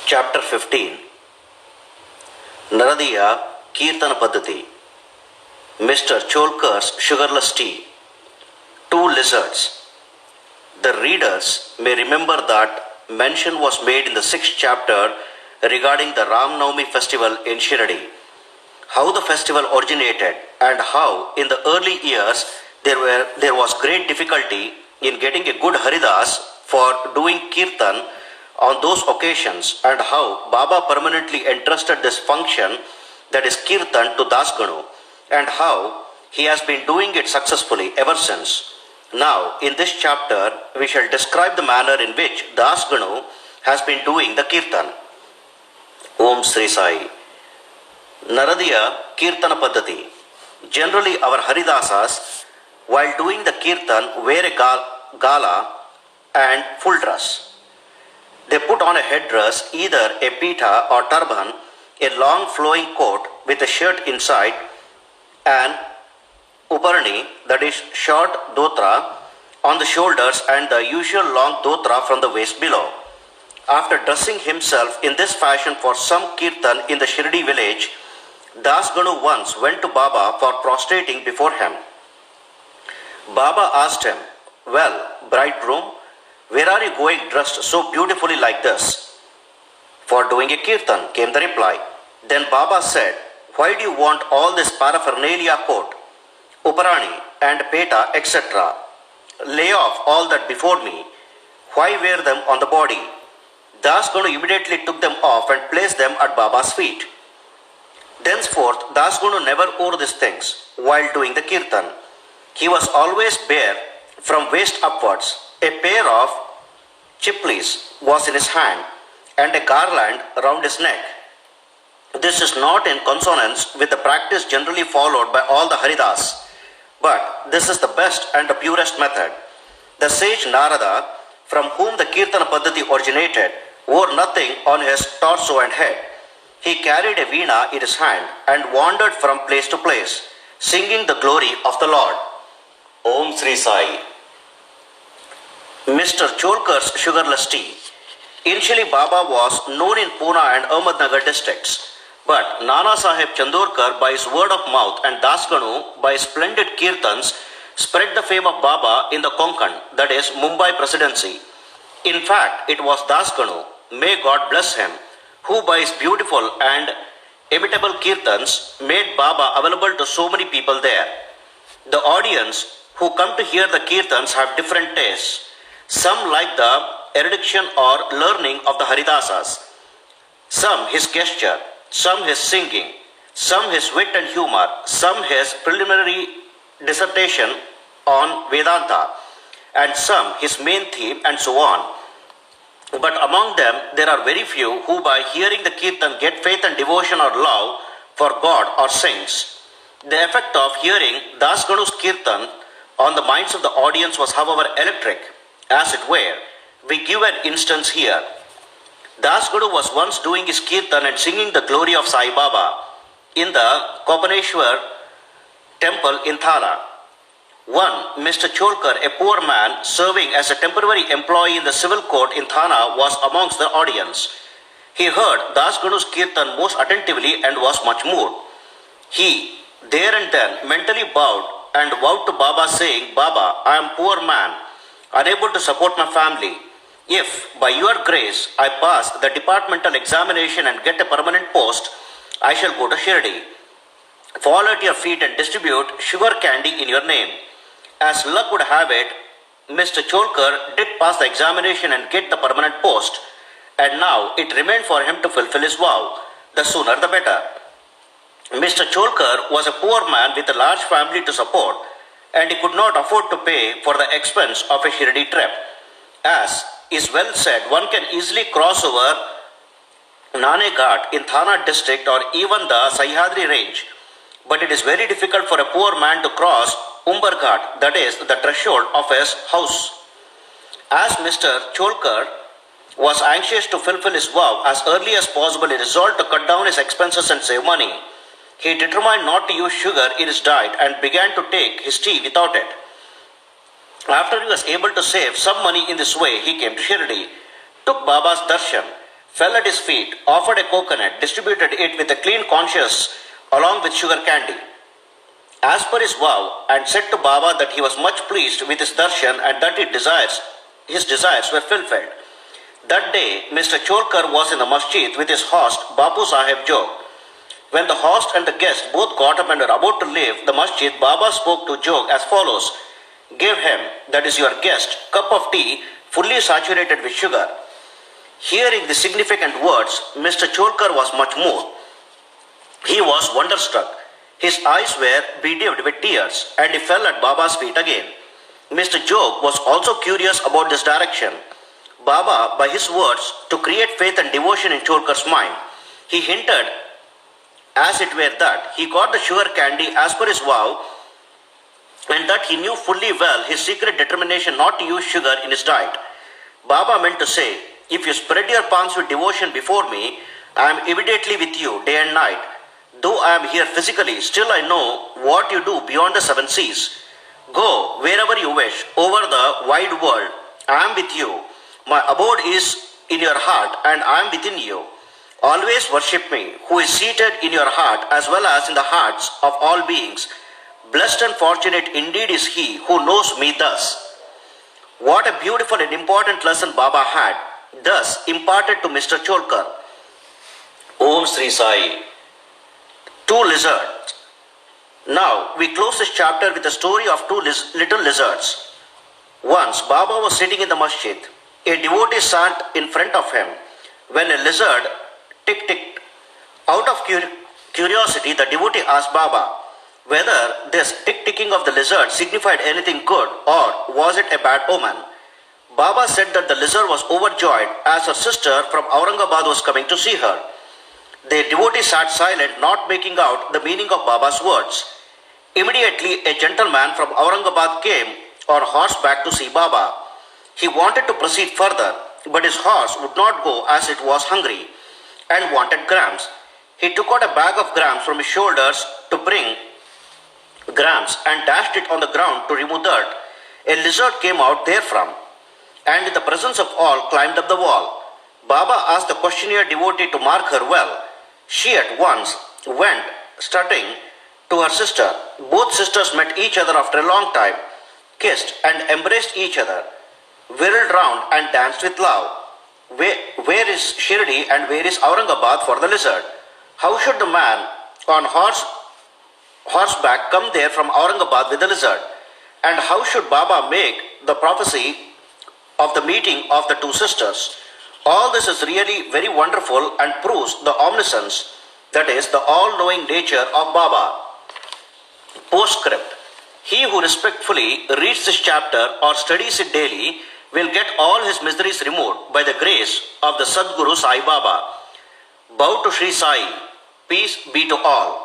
Chapter 15 Naradiya Kirtana Paddhati. Mr. Cholkar's Sugarless Tea. Two Lizards. The readers may remember that mention was made in the 6th chapter regarding the Ram Navami festival in Shirdi. How the festival originated and how in the early years there was great difficulty in getting a good Haridas for doing Kirtan on those occasions, and how Baba permanently entrusted this function, that is Kirtan, to Das Ganu, and how he has been doing it successfully ever since. Now, in this chapter, we shall describe the manner in which Das Ganu has been doing the Kirtan. Om Sri Sai. Naradiya Kirtana Paddhati. Generally, our Haridasas, while doing the Kirtan, wear a gala and full dress. They put on a headdress, either a pita or turban, a long flowing coat with a shirt inside, and uparni, that is short dotra, on the shoulders, and the usual long dotra from the waist below. After dressing himself in this fashion for some kirtan in the Shirdi village, Das Ganu once went to Baba for prostrating before him. Baba asked him, "Well, bridegroom, where are you going dressed so beautifully like this?" "For doing a kirtan," came the reply. Then Baba said, "Why do you want all this paraphernalia coat, uparani and peta, etc.? Lay off all that before me. Why wear them on the body?" Das Ganu immediately took them off and placed them at Baba's feet. Thenceforth, Das Ganu never wore these things while doing the kirtan. He was always bare from waist upwards. A pair of chiplis was in his hand and a garland round his neck. This is not in consonance with the practice generally followed by all the Haridas, but this is the best and the purest method. The sage Narada, from whom the Kirtana Paddhati originated, wore nothing on his torso and head. He carried a veena in his hand and wandered from place to place, singing the glory of the Lord. Om Sri Sai. Mr. Cholkar's Sugarless Tea. Initially, Baba was known in Pune and Ahmednagar districts, but Nana Sahib Chandorkar, by his word of mouth, and Das Ganu, by his splendid kirtans, spread the fame of Baba in the Konkan, that is Mumbai Presidency. In fact, it was Das Ganu, may God bless him, who by his beautiful and imitable kirtans made Baba available to so many people there. The audience who come to hear the kirtans have different tastes. Some like the erudition or learning of the Haridasas, some his gesture, some his singing, some his wit and humor, some his preliminary dissertation on Vedanta, and some his main theme, and so on. But among them, there are very few who by hearing the kirtan get faith and devotion or love for God or saints. The effect of hearing Das Ganu's kirtan on the minds of the audience was, however, electric, as it were. We give an instance here. Das Ganu was once doing his kirtan and singing the glory of Sai Baba in the Kopaneshwar temple in Thana. One, Mr. Cholkar, a poor man serving as a temporary employee in the civil court in Thana, was amongst the audience. He heard Das Ganu's kirtan most attentively and was much moved. He, there and then, mentally bowed and vowed to Baba, saying, "Baba, I am a poor man, unable to support my family. If, by your grace, I pass the departmental examination and get a permanent post, I shall go to Shirdi, fall at your feet and distribute sugar candy in your name." As luck would have it, Mr. Cholkar did pass the examination and get the permanent post, and now it remained for him to fulfill his vow. The sooner the better. Mr. Cholkar was a poor man with a large family to support, and he could not afford to pay for the expense of a Shirdi trip. As is well said, one can easily cross over Nane Ghat in Thana district or even the Sahyadri range, but it is very difficult for a poor man to cross Umbar Ghat, that is the threshold of his house. As Mr. Cholkar was anxious to fulfill his vow as early as possible, he resolved to cut down his expenses and save money. He determined not to use sugar in his diet and began to take his tea without it. After he was able to save some money in this way, he came to Shirdi, took Baba's darshan, fell at his feet, offered a coconut, distributed it with a clean conscience along with sugar candy. As per his vow, and said to Baba that he was much pleased with his darshan and that his desires were fulfilled. That day, Mr. Cholkar was in the masjid with his host, Bapu Sahib Jog. When the host and the guest both got up and were about to leave the masjid, Baba spoke to Jog as follows: "Give him, that is your guest, cup of tea fully saturated with sugar." Hearing the significant words, Mr. Cholkar was much moved. He was wonderstruck. His eyes were bedimmed with tears, and he fell at Baba's feet again. Mr. Jog was also curious about this direction. Baba, by his words, to create faith and devotion in Cholkar's mind, he hinted, as it were, that he got the sugar candy as per his vow, and that he knew fully well his secret determination not to use sugar in his diet. Baba meant to say, "If you spread your palms with devotion before me, I am immediately with you day and night. Though I am here physically, still I know what you do beyond the seven seas. Go wherever you wish, over the wide world. I am with you. My abode is in your heart, and I am within you. Always worship me, who is seated in your heart as well as in the hearts of all beings. Blessed and fortunate indeed is he who knows me thus." What a beautiful and important lesson Baba had thus imparted to Mr. Cholkar. Om Sri Sai. Two lizards. Now we close this chapter with the story of two little lizards. Once Baba was sitting in the masjid. A devotee sat in front of him. When a lizard ticked. Out of curiosity, the devotee asked Baba whether this ticking of the lizard signified anything good or was it a bad omen. Baba said that the lizard was overjoyed as her sister from Aurangabad was coming to see her. The devotee sat silent, not making out the meaning of Baba's words. Immediately, a gentleman from Aurangabad came on horseback to see Baba. He wanted to proceed further, but his horse would not go as it was hungry and wanted grams. He took out a bag of grams from his shoulders to bring grams and dashed it on the ground to remove dirt. A lizard came out therefrom, and in the presence of all climbed up the wall. Baba asked the questionnaire devotee to mark her well. She at once went strutting to her sister. Both sisters met each other after a long time, kissed and embraced each other, whirled round and danced with love. Where is Shirdi and where is Aurangabad for the lizard? How should the man on horseback come there from Aurangabad with the lizard? And how should Baba make the prophecy of the meeting of the two sisters? All this is really very wonderful and proves the omniscience, that is, the all-knowing nature of Baba. Postscript. He who respectfully reads this chapter or studies it daily will get all his miseries removed by the grace of the Sadguru Sai Baba. Bow to Sri Sai. Peace be to all.